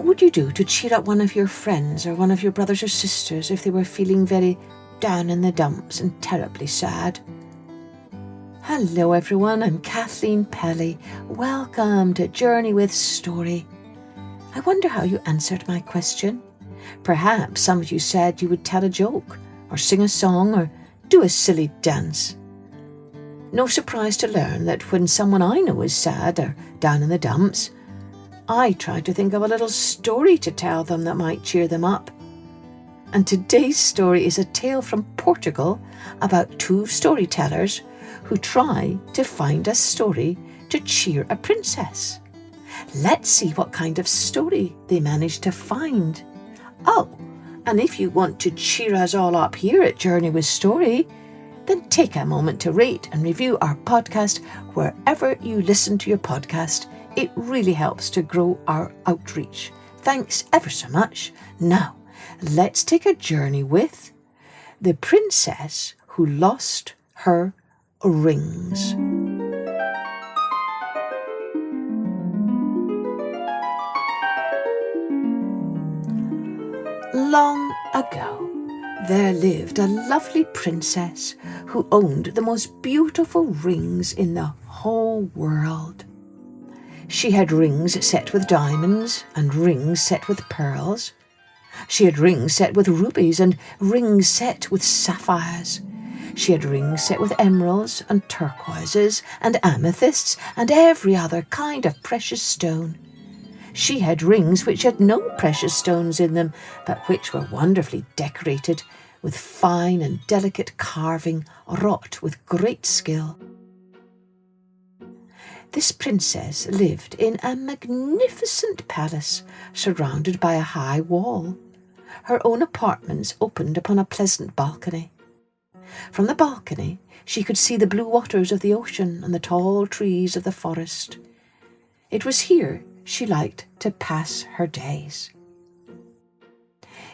What would you do to cheer up one of your friends or one of your brothers or sisters if they were feeling very down in the dumps and terribly sad? Hello everyone, I'm Kathleen Pelly. Welcome to Journey with Story. I wonder how you answered my question. Perhaps some of you said you would tell a joke, or sing a song, or do a silly dance. No surprise to learn that when someone I know is sad or down in the dumps, I try to think of a little story to tell them that might cheer them up. And today's story is a tale from Portugal about two storytellers who try to find a story to cheer a princess. Let's see what kind of story they managed to find. Oh, and if you want to cheer us all up here at Journey with Story, then take a moment to rate and review our podcast wherever you listen to your podcast. It really helps to grow our outreach. Thanks ever so much. Now, let's take a journey with the princess who lost her rings. Long ago, there lived a lovely princess who owned the most beautiful rings in the whole world. She had rings set with diamonds and rings set with pearls. She had rings set with rubies and rings set with sapphires. She had rings set with emeralds and turquoises and amethysts and every other kind of precious stone. She had rings which had no precious stones in them, but which were wonderfully decorated with fine and delicate carving wrought with great skill. This princess lived in a magnificent palace surrounded by a high wall. Her own apartments opened upon a pleasant balcony. From the balcony, she could see the blue waters of the ocean and the tall trees of the forest. It was here she liked to pass her days.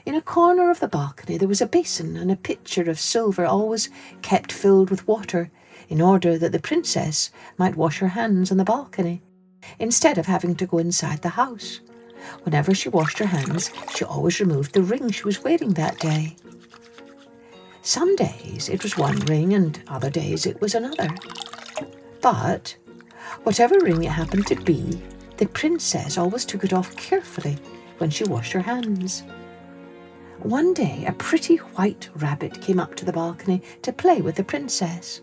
In a corner of the balcony there was a basin and a pitcher of silver always kept filled with water, in order that the princess might wash her hands on the balcony, instead of having to go inside the house. Whenever she washed her hands, she always removed the ring she was wearing that day. Some days it was one ring and other days it was another. But whatever ring it happened to be, the princess always took it off carefully when she washed her hands. One day a pretty white rabbit came up to the balcony to play with the princess.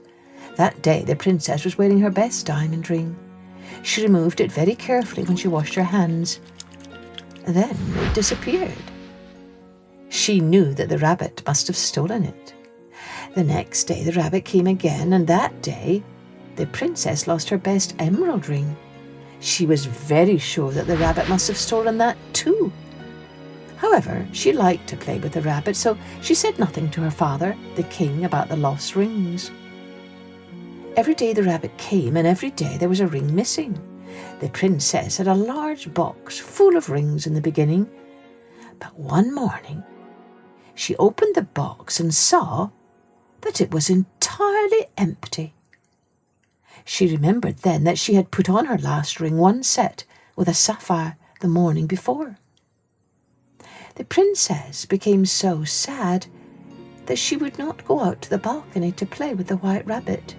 That day the princess was wearing her best diamond ring. She removed it very carefully when she washed her hands. Then it disappeared. She knew that the rabbit must have stolen it. The next day the rabbit came again, and that day the princess lost her best emerald ring. She was very sure that the rabbit must have stolen that too. However, she liked to play with the rabbit, so she said nothing to her father, the king, about the lost rings. Every day the rabbit came, and every day there was a ring missing. The princess had a large box full of rings in the beginning, but one morning she opened the box and saw that it was entirely empty. She remembered then that she had put on her last ring, one set with a sapphire, the morning before. The princess became so sad that she would not go out to the balcony to play with the white rabbit.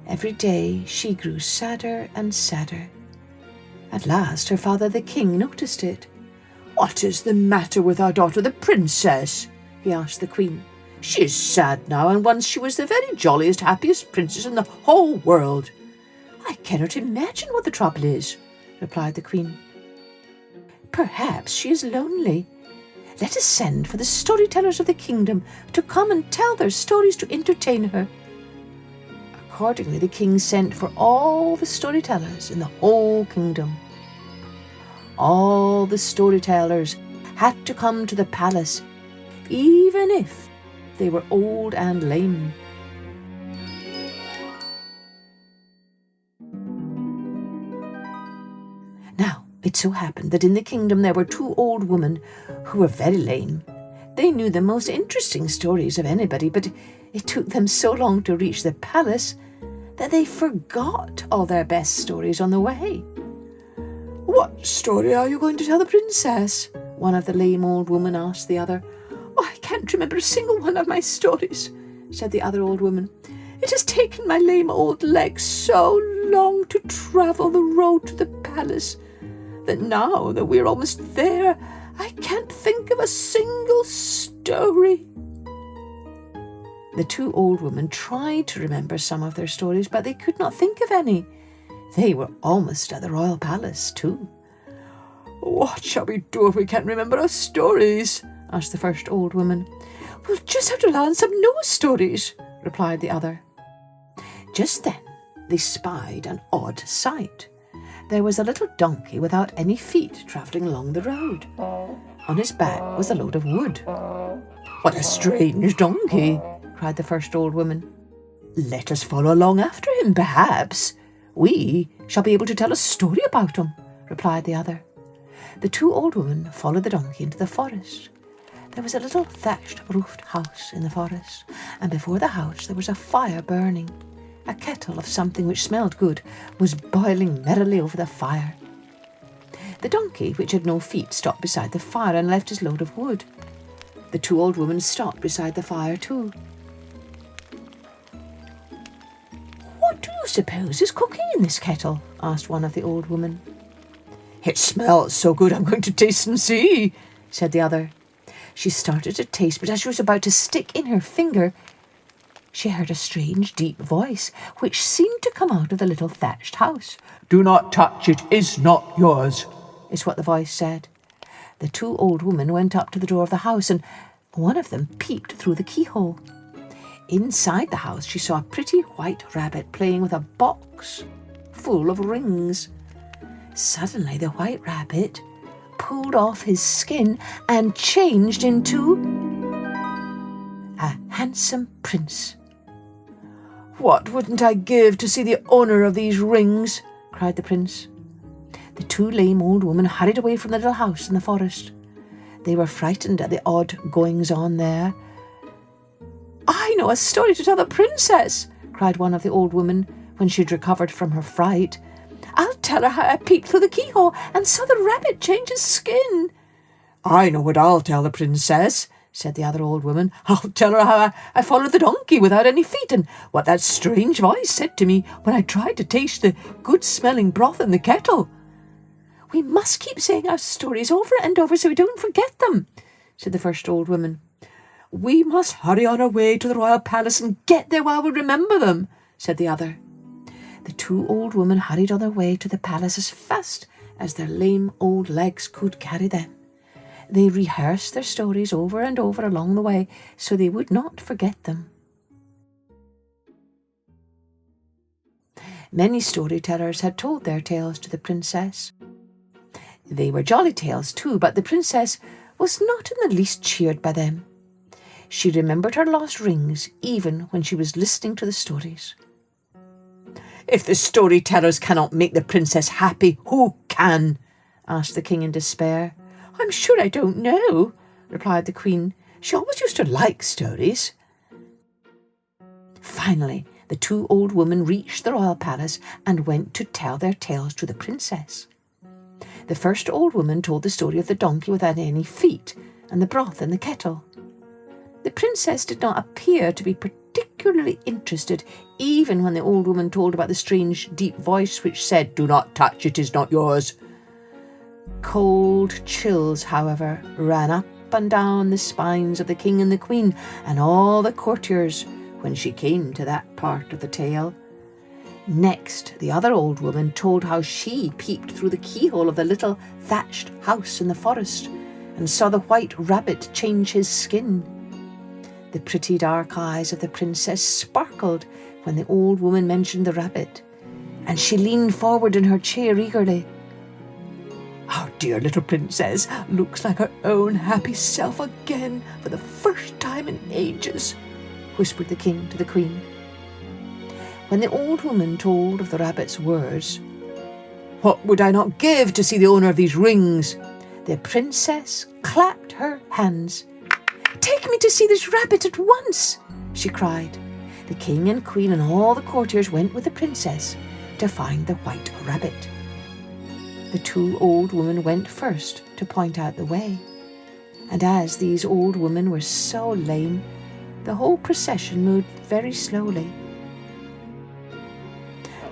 Every day she grew sadder and sadder. At last her father the king noticed it. "What is the matter with our daughter the princess?" he asked the queen. "She is sad now, and once she was the very jolliest, happiest princess in the whole world." "I cannot imagine what the trouble is," replied the queen. "Perhaps she is lonely. Let us send for the storytellers of the kingdom to come and tell their stories to entertain her." Accordingly, the king sent for all the storytellers in the whole kingdom. All the storytellers had to come to the palace, even if they were old and lame. Now, it so happened that in the kingdom there were two old women who were very lame. They knew the most interesting stories of anybody, but it took them so long to reach the palace that they forgot all their best stories on the way. "What story are you going to tell the princess?" one of the lame old women asked the other. "Oh, I can't remember a single one of my stories," said the other old woman. "It has taken my lame old legs so long to travel the road to the palace that now that we're almost there, I can't think of a single story." The two old women tried to remember some of their stories, but they could not think of any. They were almost at the royal palace too. "What shall we do if we can't remember our stories?" asked the first old woman. "We'll just have to learn some new stories," replied the other. Just then they spied an odd sight. There was a little donkey without any feet travelling along the road. On his back was a load of wood. "What a strange donkey!" cried the first old woman. "Let us follow along after him, perhaps we shall be able to tell a story about him," replied the other. The two old women followed the donkey into the forest. There was a little thatched roofed house in the forest, and before the house there was a fire burning. A kettle of something which smelled good was boiling merrily over the fire. The donkey, which had no feet, stopped beside the fire and left his load of wood. The two old women stopped beside the fire too. "What do you suppose is cooking in this kettle?" asked one of the old women. "It smells so good, I'm going to taste and see," said the other. She started to taste, but as she was about to stick in her finger, she heard a strange, deep voice, which seemed to come out of the little thatched house. "Do not touch it, is not yours," is what the voice said. The two old women went up to the door of the house, and one of them peeped through the keyhole. Inside the house she saw a pretty white rabbit playing with a box full of rings. Suddenly the white rabbit pulled off his skin and changed into a handsome prince. "What wouldn't I give to see the owner of these rings?" cried the prince. The two lame old women hurried away from the little house in the forest. They were frightened at the odd goings-on there. "I know a story to tell the princess," cried one of the old women when she had recovered from her fright. "I'll tell her how I peeked through the keyhole and saw the rabbit change his skin." "I know what I'll tell the princess," said the other old woman. "I'll tell her how I followed the donkey without any feet, and what that strange voice said to me when I tried to taste the good-smelling broth in the kettle." "We must keep saying our stories over and over so we don't forget them," said the first old woman. "We must hurry on our way to the royal palace and get there while we remember them," said the other. The two old women hurried on their way to the palace as fast as their lame old legs could carry them. They rehearsed their stories over and over along the way so they would not forget them. Many storytellers had told their tales to the princess. They were jolly tales too, but the princess was not in the least cheered by them. She remembered her lost rings even when she was listening to the stories. "If the storytellers cannot make the princess happy, who can?" asked the king in despair. "I'm sure I don't know," replied the queen. "She always used to like stories." Finally, the two old women reached the royal palace and went to tell their tales to the princess. The first old woman told the story of the donkey without any feet and the broth in the kettle. The princess did not appear to be particularly interested, even when the old woman told about the strange, deep voice which said, "Do not touch, it is not yours." Cold chills, however, ran up and down the spines of the king and the queen and all the courtiers when she came to that part of the tale. Next, the other old woman told how she peeped through the keyhole of the little thatched house in the forest and saw the white rabbit change his skin. The pretty dark eyes of the princess sparkled when the old woman mentioned the rabbit, and she leaned forward in her chair eagerly. "Our dear little princess looks like her own happy self again for the first time in ages," whispered the king to the queen. When the old woman told of the rabbit's words, "What would I not give to see the owner of these rings?" the princess clapped her hands. "Take me to see this rabbit at once," she cried. The king and queen and all the courtiers went with the princess to find the white rabbit. The two old women went first to point out the way, and as these old women were so lame, the whole procession moved very slowly.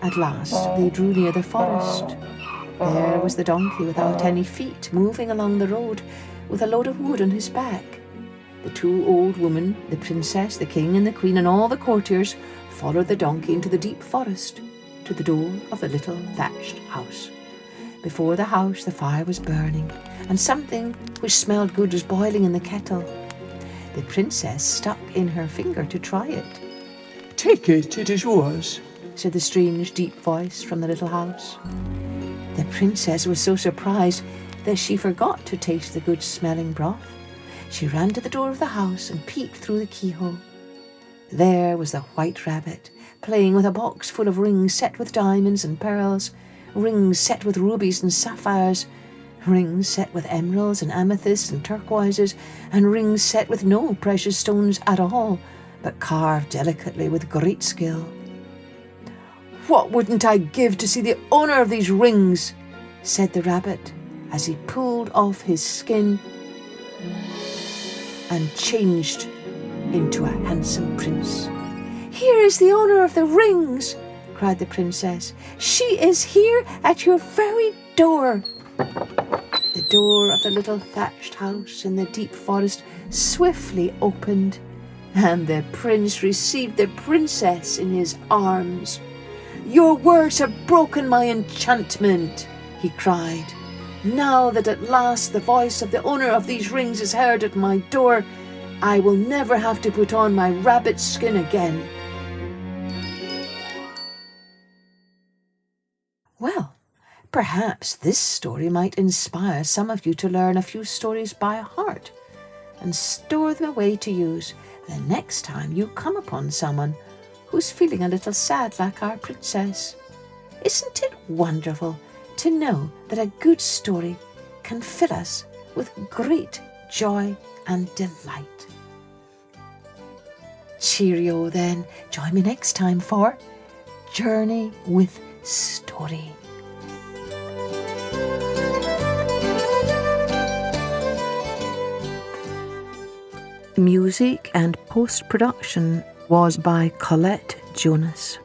At last they drew near the forest. There was the donkey without any feet, moving along the road with a load of wood on his back. The two old women, the princess, the king and the queen and all the courtiers followed the donkey into the deep forest to the door of the little thatched house. Before the house the fire was burning, and something which smelled good was boiling in the kettle. The princess stuck in her finger to try it. "Take it, it is yours," said the strange deep voice from the little house. The princess was so surprised that she forgot to taste the good-smelling broth. She ran to the door of the house and peeped through the keyhole. There was the white rabbit, playing with a box full of rings set with diamonds and pearls, rings set with rubies and sapphires, rings set with emeralds and amethysts and turquoises, and rings set with no precious stones at all, but carved delicately with great skill. "What wouldn't I give to see the owner of these rings?" said the rabbit, as he pulled off his skin and changed into a handsome prince. "Here is the owner of the rings," cried the princess. "She is here at your very door." The door of the little thatched house in the deep forest swiftly opened, and the prince received the princess in his arms. "Your words have broken my enchantment," he cried. "Now that at last the voice of the owner of these rings is heard at my door, I will never have to put on my rabbit skin again." Well, perhaps this story might inspire some of you to learn a few stories by heart and store them away to use the next time you come upon someone who's feeling a little sad like our princess. Isn't it wonderful to know that a good story can fill us with great joy and delight? Cheerio then. Join me next time for Journey with Story. Music and post-production was by Colette Jonas.